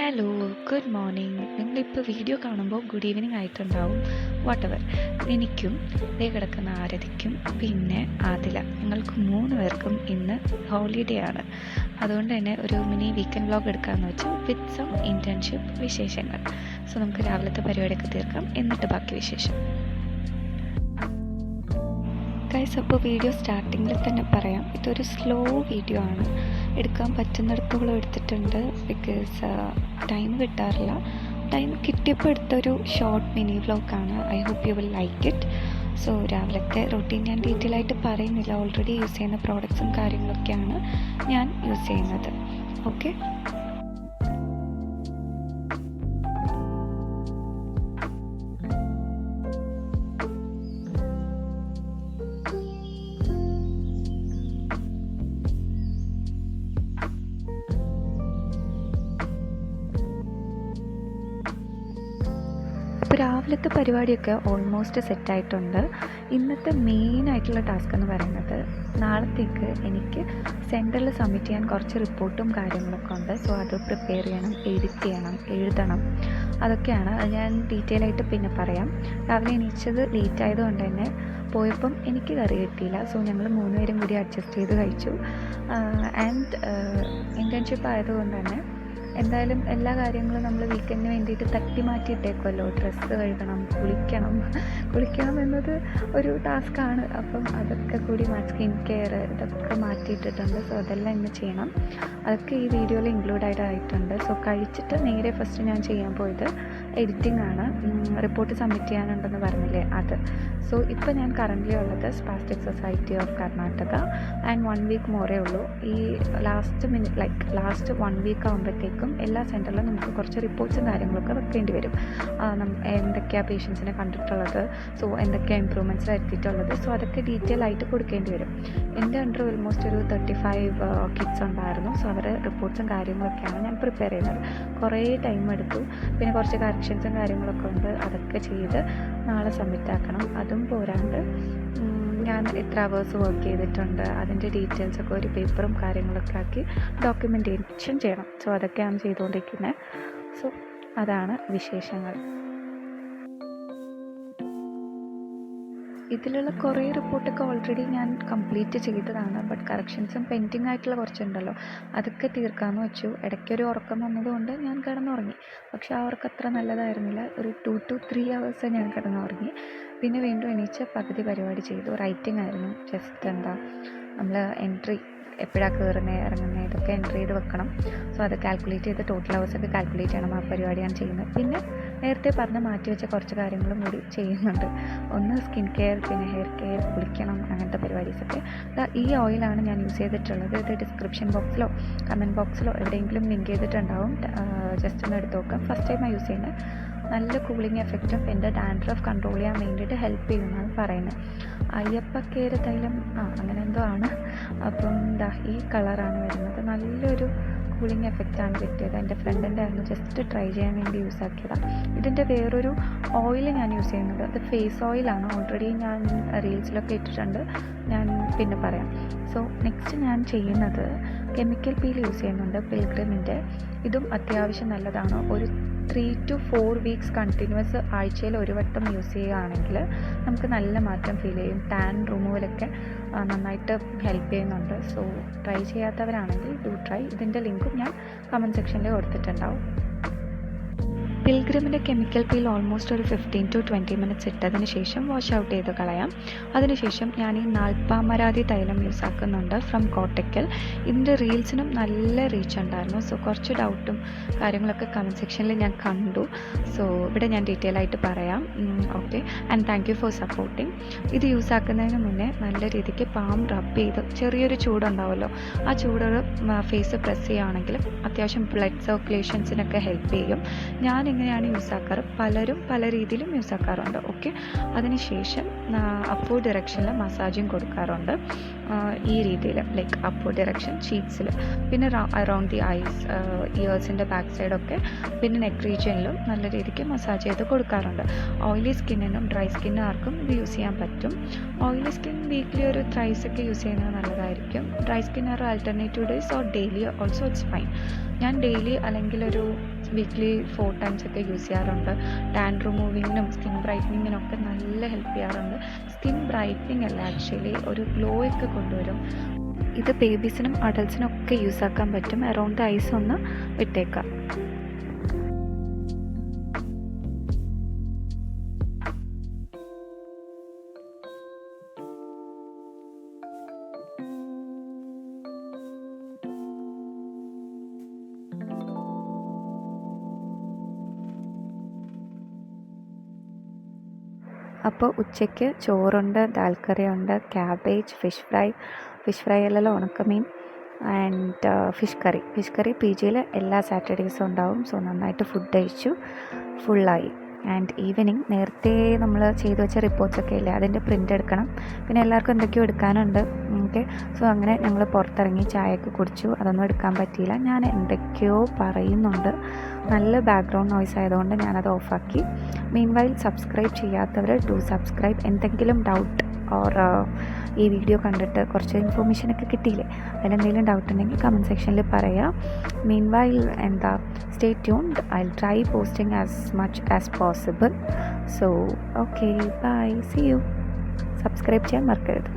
Hello, good morning. നിങ്ങളിപ്പോൾ video കാണുമ്പോൾ good evening ആയിട്ടുണ്ടാവും. വാട്ടെവർ. എനിക്കും ദേ കിടക്കുന്ന ആരതിക്കും പിന്നെ ആദില, ഞങ്ങൾക്ക് 3 പേർക്കും ഇന്ന് ഹോളിഡേ ആണ്. അതുകൊണ്ട് തന്നെ ഒരു മിനി വീക്കെൻഡ് വ്ലോഗ് എടുക്കാമെന്ന് വെച്ചു, വിത്ത് സം ഇൻറ്റേൺഷിപ്പ് വിശേഷങ്ങൾ. സോ നമുക്ക് രാവിലത്തെ പരിപാടിയൊക്കെ തീർക്കാം, എന്നിട്ട് ബാക്കി വിശേഷം. ഗൈസ്, അപ്പോൾ വീഡിയോ സ്റ്റാർട്ടിങ്ങിൽ തന്നെ പറയാം, ഇതൊരു സ്ലോ വീഡിയോ ആണ്. എടുക്കാൻ പറ്റുന്നിടത്തോളം എടുത്തിട്ടുണ്ട്, ബിക്കോസ് ടൈം കിട്ടാറില്ല. ടൈം കിട്ടിയപ്പോൾ എടുത്തൊരു ഷോർട്ട് മിനി വ്ലോഗാണ്. I hope you will like it. So രാവിലത്തെ റൊട്ടീൻ ഞാൻ ഡീറ്റെയിൽ ആയിട്ട് പറയുന്നില്ല, ഓൾറെഡി യൂസ് ചെയ്യുന്ന പ്രോഡക്ട്സും കാര്യങ്ങളൊക്കെയാണ് ഞാൻ യൂസ് ചെയ്യുന്നത്. ഓക്കെ. അപ്പോൾ രാവിലത്തെ പരിപാടിയൊക്കെ ഓൾമോസ്റ്റ് സെറ്റായിട്ടുണ്ട്. ഇന്നത്തെ മെയിനായിട്ടുള്ള ടാസ്ക് എന്ന് പറയുന്നത്, നാളത്തേക്ക് എനിക്ക് സെൻറ്ററിൽ സബ്മിറ്റ് ചെയ്യാൻ കുറച്ച് റിപ്പോർട്ടും കാര്യങ്ങളൊക്കെ ഉണ്ട്. സോ അത് പ്രിപ്പയർ ചെയ്യണം, എഡിറ്റ് ചെയ്യണം, എഴുതണം. അതൊക്കെയാണ്. അത് ഞാൻ ഡീറ്റെയിൽ ആയിട്ട് പിന്നെ പറയാം. രാവിലെ എണീച്ചത് ലേറ്റ് ആയതുകൊണ്ട് തന്നെ പോയപ്പം എനിക്ക് കറി കിട്ടിയില്ല. സോ ഞങ്ങൾ 3 പേരും കൂടി അഡ്ജസ്റ്റ് ചെയ്ത് കഴിച്ചു. ആൻഡ് ഇൻറ്റേൺഷിപ്പ് ആയതുകൊണ്ട് തന്നെ എന്തായാലും എല്ലാ കാര്യങ്ങളും നമ്മൾ വീക്കെൻഡിന് വേണ്ടിയിട്ട് തട്ടി മാറ്റിയിട്ടേക്കുമല്ലോ. ഡ്രസ്സ് കഴുകണം, കുളിക്കണം എന്നത് ഒരു ടാസ്ക്കാണ്. അപ്പം അതൊക്കെ കൂടി സ്കിൻ കെയർ ഇതൊക്കെ മാറ്റിയിട്ടിട്ടുണ്ട്. സോ അതെല്ലാം ഇന്ന് ചെയ്യണം. അതൊക്കെ ഈ വീഡിയോയിൽ ഇൻക്ലൂഡഡ് ആയിട്ടുണ്ട്. സോ കഴിച്ചിട്ട് നേരെ ഫസ്റ്റ് ഞാൻ ചെയ്യാൻ പോയത് എഡിറ്റിംഗ് ആണ്. റിപ്പോർട്ട് സബ്മിറ്റ് ചെയ്യാനുണ്ടെന്ന് പറഞ്ഞില്ലേ, അത്. സോ ഇപ്പോൾ ഞാൻ കറൻ്റ്ലി ഉള്ളത് spastic society of Karnataka. And 1 week more ഉള്ളൂ. ഈ ലാസ്റ്റ് 1 വീക്ക് ആകുമ്പോഴത്തേക്കും എല്ലാ സെൻറ്ററിലും നമുക്ക് കുറച്ച് റിപ്പോർട്ട്സും കാര്യങ്ങളൊക്കെ വെക്കേണ്ടി വരും. എന്തൊക്കെയാണ് പേഷ്യൻസിനെ കണ്ടിട്ടുള്ളത്, സോ എന്തൊക്കെയാണ് ഇമ്പ്രൂവ്മെൻറ്റ്സ് വരുത്തിയിട്ടുള്ളത്, സോ അതൊക്കെ ഡീറ്റെയിൽ ആയിട്ട് കൊടുക്കേണ്ടി വരും. എൻ്റെ അണ്ടർ ഓൾമോസ്റ്റ് ഒരു 35 കിഡ്സ് ഉണ്ടായിരുന്നു. സോ അവരുടെ റിപ്പോർട്ട്സും കാര്യങ്ങളൊക്കെയാണ് ഞാൻ പ്രിപ്പയർ ചെയ്യുന്നത്. കുറേ ടൈം എടുത്തു. പിന്നെ കുറച്ച് കറക്ഷൻസും കാര്യങ്ങളൊക്കെ ഉണ്ട്. അതൊക്കെ ചെയ്ത് നാളെ സബ്മിറ്റ് ആക്കണം. അതും പോരാണ്ട് ഞാൻ എത്ര അവേഴ്സ് വർക്ക് ചെയ്തിട്ടുണ്ട് അതിൻ്റെ ഡീറ്റെയിൽസൊക്കെ ഒരു പേപ്പറും കാര്യങ്ങളൊക്കെ ആക്കി ഡോക്യുമെൻറ്റേഷൻ ചെയ്യണം. സോ അതൊക്കെയാണ് ചെയ്തുകൊണ്ടിരിക്കുന്നത്. സോ അതാണ് വിശേഷങ്ങൾ. ഇതിലുള്ള കുറേ റിപ്പോർട്ടൊക്കെ ഓൾറെഡി ഞാൻ കംപ്ലീറ്റ് ചെയ്തതാണ്. ബട്ട് കറക്ഷൻസും പെൻഡിങ് ആയിട്ടുള്ള കുറച്ചുണ്ടല്ലോ, അതൊക്കെ തീർക്കാമെന്ന് വെച്ചു. ഇടയ്ക്കൊരു ഉറക്കം വന്നതുകൊണ്ട് ഞാൻ കിടന്നുറങ്ങി. പക്ഷെ ആ ഉറക്കം അത്ര നല്ലതായിരുന്നില്ല. ഒരു 2 to 3 hours ഞാൻ കിടന്നുറങ്ങി. പിന്നെ വീണ്ടും എണീച്ച് പകുതി പരിപാടി ചെയ്തു. റൈറ്റിംഗ് ആയിരുന്നു. ജസ്റ്റ് നമ്മൾ എൻട്രി എപ്പോഴാണ് കയറുന്നത് ഇറങ്ങുന്നത് ഇതൊക്കെ എൻട്രി ചെയ്ത് വെക്കണം. സോ അത് കാൽക്കുലേറ്റ് ചെയ്ത് ടോട്ടൽ ഹവേഴ്സൊക്കെ കാൽക്കുലേറ്റ് ചെയ്യണം. ആ പരിപാടിയാണ് ചെയ്യുന്നത്. പിന്നെ നേരത്തെ പറഞ്ഞ് മാറ്റി വെച്ച കുറച്ച് കാര്യങ്ങളും കൂടി ചെയ്യുന്നുണ്ട്. ഒന്ന് സ്കിൻ കെയർ, പിന്നെ ഹെയർ കെയർ, കുളിക്കണം, അങ്ങനത്തെ പരിപാടീസൊക്കെ. ഈ ഓയിലാണ് ഞാൻ യൂസ് ചെയ്തിട്ടുള്ളത്. ഇത് ഡിസ്ക്രിപ്ഷൻ ബോക്സിലോ കമൻറ്റ് ബോക്സിലോ എവിടെയെങ്കിലും ലിങ്ക് ചെയ്തിട്ടുണ്ടാവും. ജസ്റ്റ് ഒന്ന് എടുത്ത് നോക്കാം. ഫസ്റ്റ് ടൈമാണ് യൂസ് ചെയ്യുന്നത്. നല്ല കൂളിംഗ് എഫക്റ്റും എൻ്റെ ഡാൻഡ്രഫ് കൺട്രോൾ ചെയ്യാൻ വേണ്ടിയിട്ട് ഹെൽപ്പ് ചെയ്യുമെന്നാണ് പറയുന്നത്. അയ്യപ്പ കെയർ തൈലം അങ്ങനെ എന്തോ ആണ്. അപ്പം ഈ കളറാണ് വരുന്നത്. നല്ലൊരു കൂളിംഗ് എഫക്റ്റാണ് കിട്ടിയത്. എൻ്റെ ഫ്രണ്ടിൻ്റെ ആയിരുന്നു, ജസ്റ്റ് ട്രൈ ചെയ്യാൻ വേണ്ടി യൂസ് ആക്കിയതാണ്. ഇതിൻ്റെ വേറൊരു ഓയിൽ ഞാൻ യൂസ് ചെയ്യുന്നത്, അത് ഫേസ് ഓയിലാണ്. ഓൾറെഡി ഞാൻ റീൽസിലൊക്കെ ഇട്ടിട്ടുണ്ട്, ഞാൻ പിന്നെ പറയാം. സോ നെക്സ്റ്റ് ഞാൻ ചെയ്യുന്നത് കെമിക്കൽ പീൽ യൂസ് ചെയ്യുന്നുണ്ട്, പിൽഗ്രിമിൻ്റെ. ഇതും അത്യാവശ്യം നല്ലതാണ്. ഒരു 3 to 4 വീക്സ് കണ്ടിന്യൂസ് ആഴ്ചയിൽ ഒരു വട്ടം യൂസ് ചെയ്യുകയാണെങ്കിൽ നമുക്ക് നല്ല മാറ്റം ഫീൽ ചെയ്യും. ടാൻ റിമൂവലൊക്കെ നന്നായിട്ട് ഹെൽപ്പ് ചെയ്യുന്നുണ്ട്. സോ ട്രൈ ചെയ്യാത്തവരാണെങ്കിൽ ഡു ട്രൈ. ഇതിൻ്റെ ലിങ്കും ഞാൻ കമൻറ്റ് സെക്ഷനിൽ കൊടുത്തിട്ടുണ്ടാവും. പിൽഗ്രിമിൻ്റെ കെമിക്കൽ പീൽ ഓൾമോസ്റ്റ് ഒരു 15 to 20 മിനിറ്റ്സ് ഇട്ടതിന് ശേഷം വാഷ് ഔട്ട് ചെയ്ത് കളയാം. അതിനുശേഷം ഞാൻ ഈ നാൽപ്പാമരാതി തൈലം യൂസ് ആക്കുന്നുണ്ട് ഫ്രം കോട്ടക്കൽ. ഇതിൻ്റെ റീൽസിനും നല്ല റീച്ച് ഉണ്ടായിരുന്നു. സോ കുറച്ച് ഡൗട്ടും കാര്യങ്ങളൊക്കെ കമൻറ്റ് സെക്ഷനിൽ ഞാൻ കണ്ടു. സോ ഇവിടെ ഞാൻ ഡീറ്റെയിൽ ആയിട്ട് പറയാം. Okay, and thank you for supporting. ഇത് യൂസ് ആക്കുന്നതിന് മുന്നേ നല്ല രീതിക്ക് പാം റബ്ബ് ചെയ്ത്, ചെറിയൊരു ചൂടുണ്ടാവുമല്ലോ, ആ ചൂട് ഫേസ് പ്രസ് ചെയ്യുകയാണെങ്കിൽ അത്യാവശ്യം ബ്ലഡ് സർക്കുലേഷൻസിനൊക്കെ ഹെൽപ്പ് ചെയ്യും. ഞാൻ ഇങ്ങനെയാണ് യൂസ് ആക്കാറ്. പലരും പല രീതിയിലും യൂസ് ആക്കാറുണ്ട്. ഓക്കെ, അതിനുശേഷം അപ്വേർഡ് ഡയറക്ഷനിൽ മസാജിങ് കൊടുക്കാറുണ്ട്. ഈ രീതിയിൽ ലൈക്ക് അപ്വേർഡ് ഡയറക്ഷൻ ചീക്സിൽ, പിന്നെ അറൗണ്ട് ദി ഐസ്, ഇയേഴ്സിൻ്റെ ബാക്ക് സൈഡൊക്കെ, പിന്നെ നെക്ക് റീജിയനിലും നല്ല രീതിക്ക് മസാജ് ചെയ്ത് കൊടുക്കാറുണ്ട്. ഓയിലി സ്കിന്നിനും ഡ്രൈ സ്കിന്നുകാർക്കും ഇത് യൂസ് ചെയ്യാൻ പറ്റും. ഓയിലി സ്കിൻ വീക്ക്ലി ഒരു ത്രൈസൊക്കെ യൂസ് ചെയ്യുന്നത് നല്ലതായിരിക്കും. Dry skin are alternative days or daily also it's fine. ഞാൻ ഡെയിലി അല്ലെങ്കിൽ ഒരു വീക്ക്ലി 4 ടൈംസ് ഒക്കെ യൂസ് ചെയ്യാറുണ്ട്. ടാൻ റിമൂവിങ്ങിനും സ്കിൻ ബ്രൈറ്റനിങ്ങിനും ഒക്കെ നല്ല ഹെൽപ്പ് ചെയ്യാറുണ്ട്. സ്കിൻ ബ്രൈറ്റനിങ് അല്ല, ആക്ച്വലി ഒരു ഗ്ലോ ഒക്കെ കൊണ്ടുവരും. ഇത് ബേബീസിനും അഡൾട്ട്സിനും ഒക്കെ യൂസ് ആക്കാൻ പറ്റും. അറൗണ്ട് ദ ഐസ് ഒന്ന് ഇട്ടേക്കാം. അപ്പോൾ ഉച്ചയ്ക്ക് ചോറുണ്ട്, ദാൽ കറിയുണ്ട്, ക്യാബേജ്, ഫിഷ് ഫ്രൈ അല്ലല്ലോ, ഉണക്കമീൻ ആൻഡ് ഫിഷ് കറി പി ജിയിൽ എല്ലാ സാറ്റർഡേയ്സും ഉണ്ടാവും. സോ നന്നായിട്ട് ഫുഡ് കഴിച്ചു, ഫുള്ളായി. ആൻഡ് ഈവനിങ് നേരത്തെ നമ്മൾ ചെയ്തു വെച്ച റിപ്പോർട്ട്സൊക്കെ ഇല്ലേ, അതിൻ്റെ പ്രിൻ്റ് എടുക്കണം. പിന്നെ എല്ലാവർക്കും എന്തൊക്കെയോ എടുക്കാനുണ്ട്. ഓക്കെ, സോ അങ്ങനെ ഞങ്ങൾ പുറത്തിറങ്ങി ചായയൊക്കെ കുടിച്ചു. അതൊന്നും എടുക്കാൻ പറ്റിയില്ല. ഞാൻ എന്തൊക്കെയോ പറയുന്നുണ്ട്, നല്ല ബാക്ക്ഗ്രൗണ്ട് നോയ്സ് ആയതുകൊണ്ട് ഞാനത് ഓഫാക്കി. മീൻവൈൽ സബ്സ്ക്രൈബ് ചെയ്യാത്തവർ ഡു സബ്സ്ക്രൈബ്. എന്തെങ്കിലും ഡൗട്ട് ഓർ ഈ വീഡിയോ കണ്ടിട്ട് കുറച്ച് ഇൻഫോർമേഷനൊക്കെ കിട്ടിയില്ലേ, അതിലെന്തെങ്കിലും ഡൗട്ട് ഉണ്ടെങ്കിൽ കമൻറ്റ് സെക്ഷനിൽ പറയാം. Meanwhile stay tuned. I will try posting as much as possible. So okay, bye, see you. Subscribe ചെയ്യാൻ മറക്കരുത്.